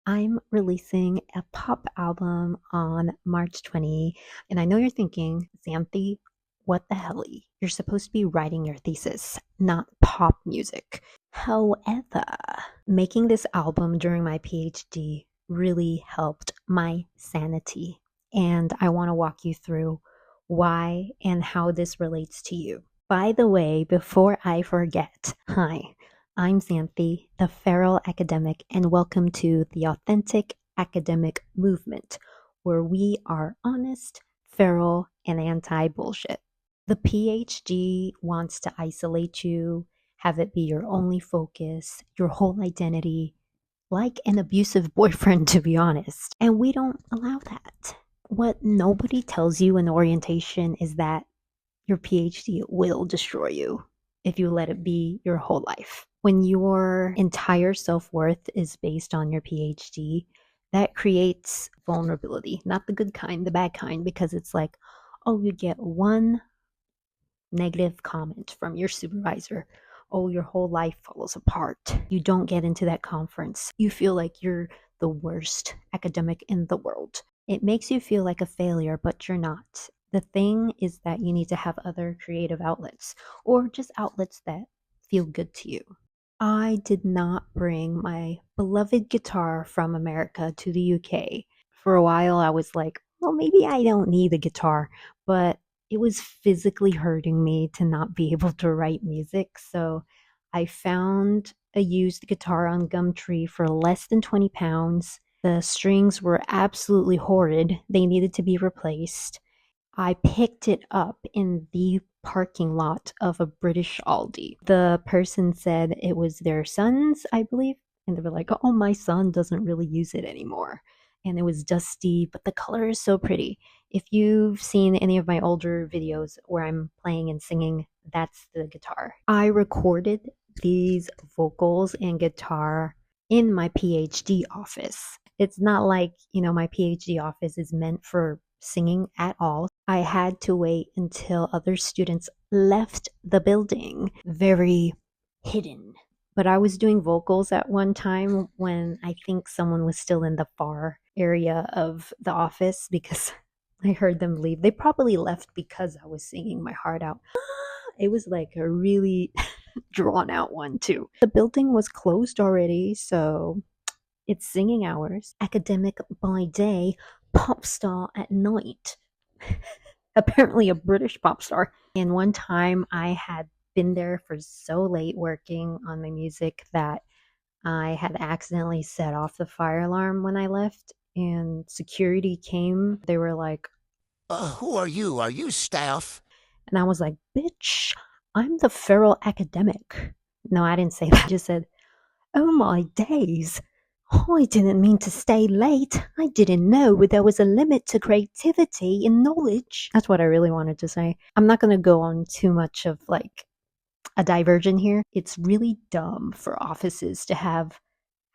I'm releasing a pop album on March 20. And I know you're thinking, Xanthi, what the hell? You're supposed to be writing your thesis, not pop music. However, making this album during my PhD really helped my sanity. And I want to walk you through why and how this relates to you. By the way, before I forget, hi, I'm Xanthi, the feral academic, and welcome to the Authentic Academic Movement, where we are honest, feral, and anti bullshit. The PhD wants to isolate you, have it be your only focus, your whole identity, like an abusive boyfriend, to be honest. And we don't allow that. What nobody tells you in orientation is that your PhD will destroy you if you let it be your whole life. When your entire self-worth is based on your PhD, that creates vulnerability, not the good kind, the bad kind, because it's like, oh, you get one negative comment from your supervisor. Oh, your whole life falls apart. You don't get into that conference. You feel like you're the worst academic in the world. It makes you feel like a failure, but you're not. The thing is that you need to have other creative outlets or just outlets that feel good to you. I did not bring my beloved guitar from America to the UK. For a while, I was like, well, maybe I don't need a guitar, but it was physically hurting me to not be able to write music. So I found a used guitar on Gumtree for less than 20 pounds. The strings were absolutely horrid. They needed to be replaced. I picked it up in the parking lot of a British Aldi. The person said it was their son's, I believe, and they were like, oh, my son doesn't really use it anymore. And it was dusty, but the color is so pretty. If you've seen any of my older videos where I'm playing and singing, that's the guitar. I recorded these vocals and guitar in my PhD office. It's not like, my PhD office is meant for singing at all. I had to wait until other students left the building. Very hidden. But I was doing vocals at one time when I think someone was still in the far area of the office because I heard them leave. They probably left because I was singing my heart out. It was like a really drawn out one, too. The building was closed already, so it's singing hours. Academic by day, pop star at night. Apparently a British pop star. And one time I had been there for so late working on my music that I had accidentally set off the fire alarm when I left, and security came. They were like, Who are you? Are you staff? and I was like, bitch, I'm the feral academic. No, I didn't say that. I just said, oh my days. I didn't mean to stay late. I didn't know there was a limit to creativity and knowledge. That's what I really wanted to say. I'm not going to go on too much of like a diversion here. It's really dumb for offices to have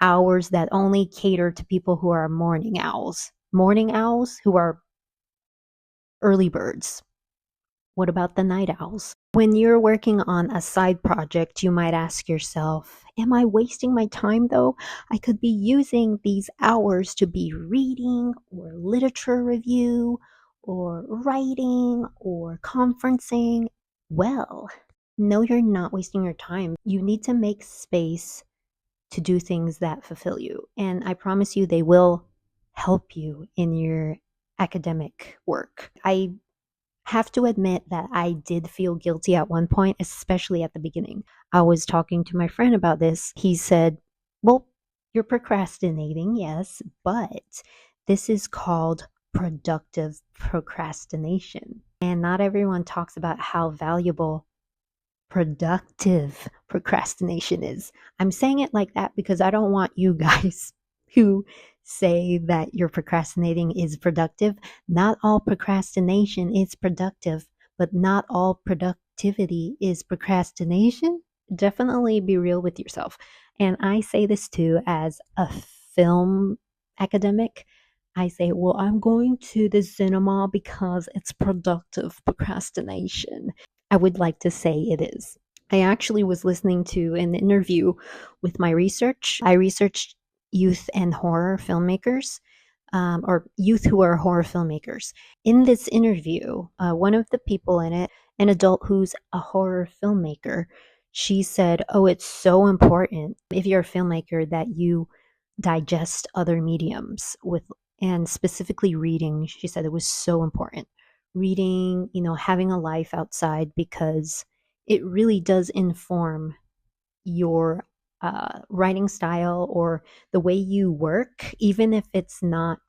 hours that only cater to people who are morning owls. Morning owls who are early birds. What about the night owls? When you're working on a side project, you might ask yourself, am I wasting my time though? I could be using these hours to be reading or literature review or writing or conferencing. Well, no, you're not wasting your time. You need to make space to do things that fulfill you. And I promise you, they will help you in your academic work. I have to admit that I did feel guilty at one point, especially at the beginning. I was talking to my friend about this. He said, well, you're procrastinating, yes, but this is called productive procrastination. And not everyone talks about how valuable productive procrastination is. I'm saying it like that because I don't want you guys who say that you're procrastinating is productive. Not all procrastination is productive, but not all productivity is procrastination. Definitely be real with yourself. And I say this too as a film academic. I say, well, I'm going to the cinema because it's productive procrastination. I would like to say it is. I actually was listening to an interview with my research. I researched youth and horror filmmakers, or youth who are horror filmmakers. In this interview, one of the people in it, an adult who's a horror filmmaker, she said, "Oh, it's so important if you're a filmmaker that you digest other mediums with, and specifically reading." She said it was so important. Reading, having a life outside, because it really does inform your writing style or the way you work, even if it's not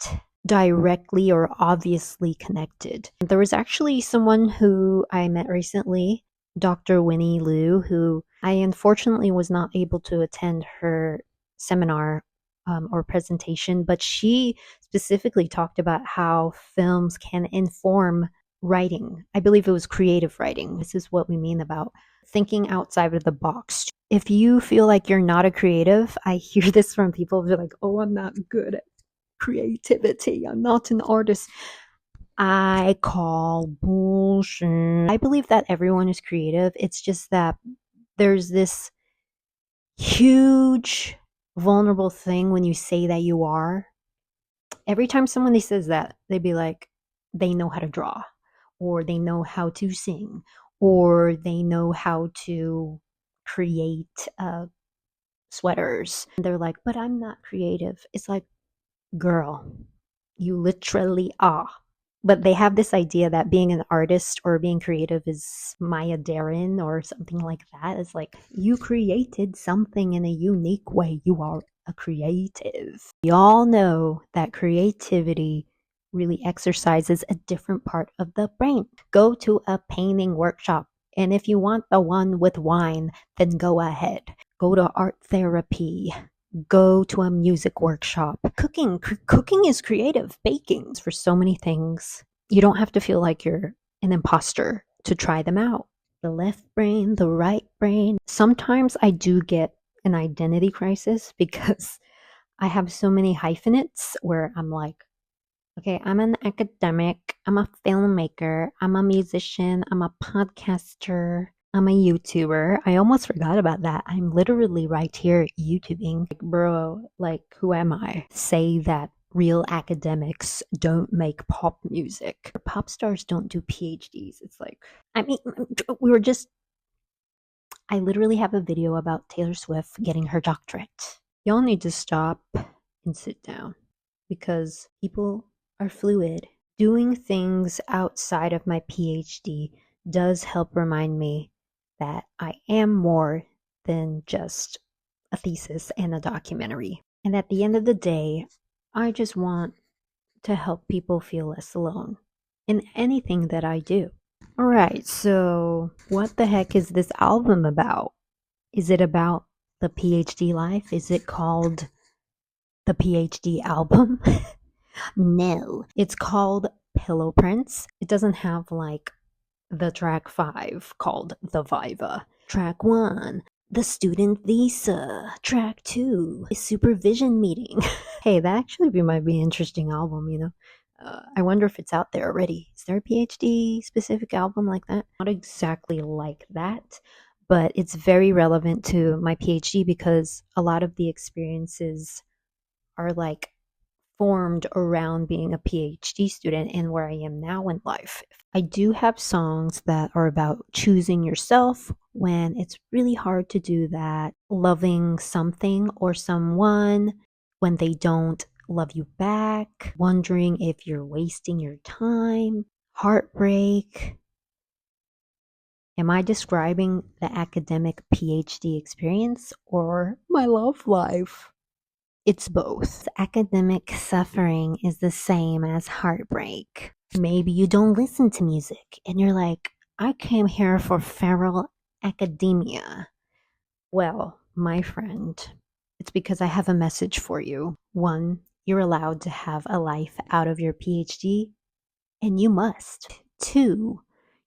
directly or obviously connected. There was actually someone who I met recently, Dr. Winnie Liu, who I unfortunately was not able to attend her seminar or presentation, but she specifically talked about how films can inform writing. I believe it was creative writing. This is what we mean about thinking outside of the box. If you feel like you're not a creative, I hear this from people who are like, "Oh, I'm not good at creativity. I'm not an artist." I call bullshit. I believe that everyone is creative. It's just that there's this huge vulnerable thing when you say that you are. Every time someone says that, they'd be like, they know how to draw, or they know how to sing, or they know how to create sweaters. And they're like, but I'm not creative. It's like, girl, you literally are. But they have this idea that being an artist or being creative is Maya Deren or something like that. It's like, you created something in a unique way. You are a creative. We all know that creativity really exercises a different part of the brain. Go to a painting workshop, and if you want the one with wine, then go ahead. Go to art therapy. Go to a music workshop. Cooking is creative. Baking for so many things. You don't have to feel like you're an imposter to try them out. The left brain, the right brain. Sometimes I do get an identity crisis because I have so many hyphenates where I'm like, okay, I'm an academic, I'm a filmmaker, I'm a musician, I'm a podcaster, I'm a YouTuber. I almost forgot about that. I'm literally right here YouTubing. Like, bro, like, who am I? Say that real academics don't make pop music. Pop stars don't do PhDs. It's like, I mean, we were just, I literally have a video about Taylor Swift getting her doctorate. Y'all need to stop and sit down, because people are fluid. Doing things outside of my PhD does help remind me that I am more than just a thesis and a documentary. And at the end of the day, I just want to help people feel less alone in anything that I do. All right, so what the heck is this album about? Is it about the PhD life? Is it called the PhD album? No, it's called Pillow Prints. It doesn't have like the track 5 called The Viva. Track 1, the student visa. Track 2, a supervision meeting. Hey, that actually might be an interesting album. I wonder if it's out there already. Is there a PhD specific album like that? Not exactly like that, but it's very relevant to my PhD because a lot of the experiences are like formed around being a PhD student and where I am now in life. I do have songs that are about choosing yourself when it's really hard to do that, loving something or someone when they don't love you back, wondering if you're wasting your time, heartbreak. Am I describing the academic PhD experience or my love life? It's both. Academic suffering is the same as heartbreak. Maybe you don't listen to music and you're like, I came here for feral academia. Well, my friend, it's because I have a message for you. 1, you're allowed to have a life out of your PhD, and you must. 2,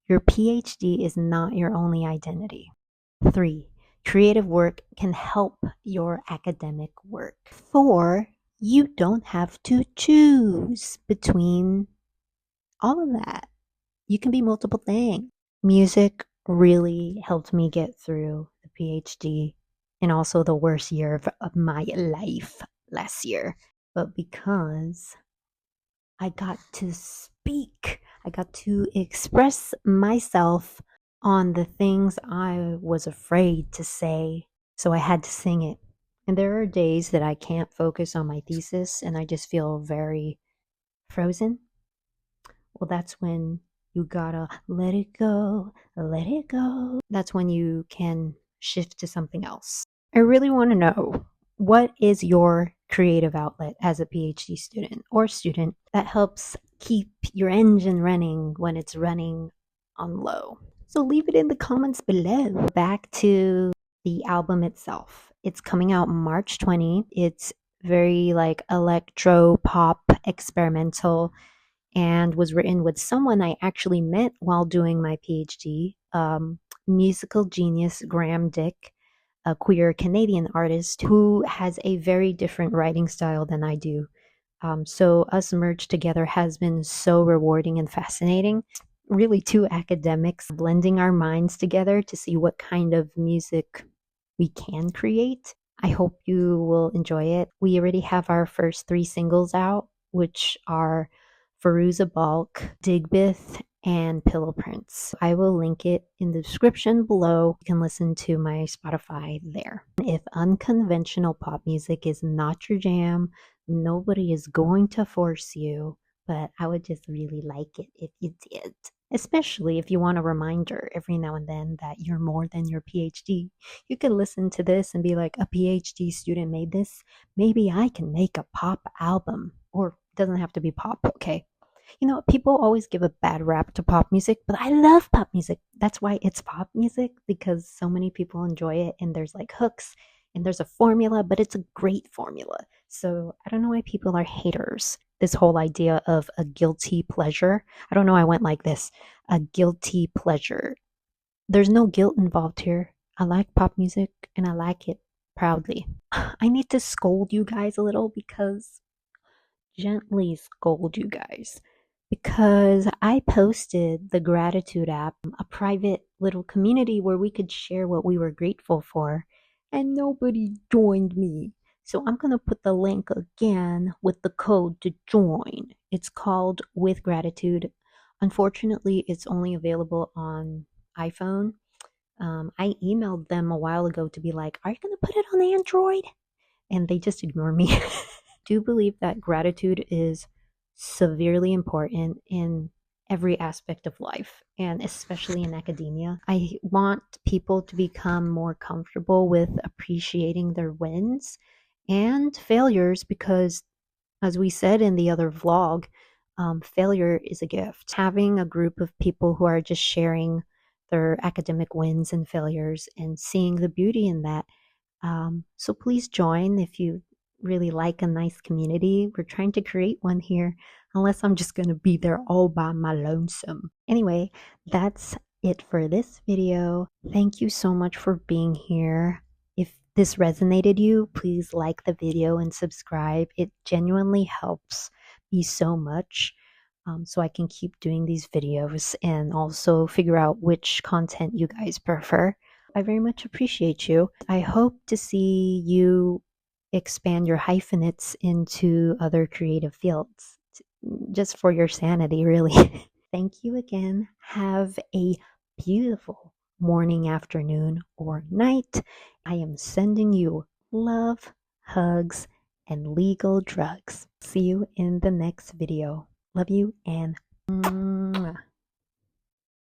your PhD is not your only identity. 3, creative work can help your academic work. 4, you don't have to choose between all of that. You can be multiple things. Music really helped me get through the PhD and also the worst year of my life. last year, but because I got to speak, I got to express myself on the things I was afraid to say. So I had to sing it. And there are days that I can't focus on my thesis and I just feel very frozen. Well, that's when you gotta let it go, let it go. That's when you can shift to something else. I really want to know, what is your creative outlet as a PhD student or student that helps keep your engine running when it's running on low? So leave it in the comments below. Back to the album itself. It's coming out March 20. It's very like electro pop experimental and was written with someone I actually met while doing my PhD, musical genius Graeme Dyck, a queer Canadian artist who has a very different writing style than I do. So us merged together has been so rewarding and fascinating. Really, two academics blending our minds together to see what kind of music we can create. I hope you will enjoy it. We already have our first 3 singles out, which are Feruza Balk, Digbith, and Pillow Prince. I will link it in the description below. You can listen to my Spotify there. If unconventional pop music is not your jam, nobody is going to force you, but I would just really like it if you did. Especially if you want a reminder every now and then that you're more than your PhD. You can listen to this and be like, a PhD student made this. Maybe I can make a pop album. Or it doesn't have to be pop, okay? You know, people always give a bad rap to pop music, but I love pop music. That's why it's pop music, because so many people enjoy it and there's like hooks and there's a formula, but it's a great formula. So I don't know why people are haters. This whole idea of a guilty pleasure. I don't know, I went like this, a guilty pleasure. There's no guilt involved here. I like pop music and I like it proudly. I need to scold you guys a little because gently scold you guys because I posted the gratitude app, a private little community where we could share what we were grateful for, and nobody joined me. So I'm going to put the link again with the code to join. It's called With Gratitude. Unfortunately, it's only available on iPhone. I emailed them a while ago to be like, are you going to put it on Android? And they just ignore me. Do believe that gratitude is severely important in every aspect of life, and especially in academia. I want people to become more comfortable with appreciating their wins and failures because, as we said in the other vlog, failure is a gift. Having a group of people who are just sharing their academic wins and failures and seeing the beauty in that. So please join if you really like a nice community. We're trying to create one here, unless I'm just going to be there all by my lonesome. Anyway, that's it for this video. Thank you so much for being here. If this resonated you, please like the video and subscribe. It genuinely helps me so much. So I can keep doing these videos and also figure out which content you guys prefer. I very much appreciate you. I hope to see you expand your hyphenates into other creative fields, just for your sanity, really. Thank you again. Have a beautiful morning, afternoon, or night. I am sending you love, hugs, and legal drugs. See you in the next video. Love you and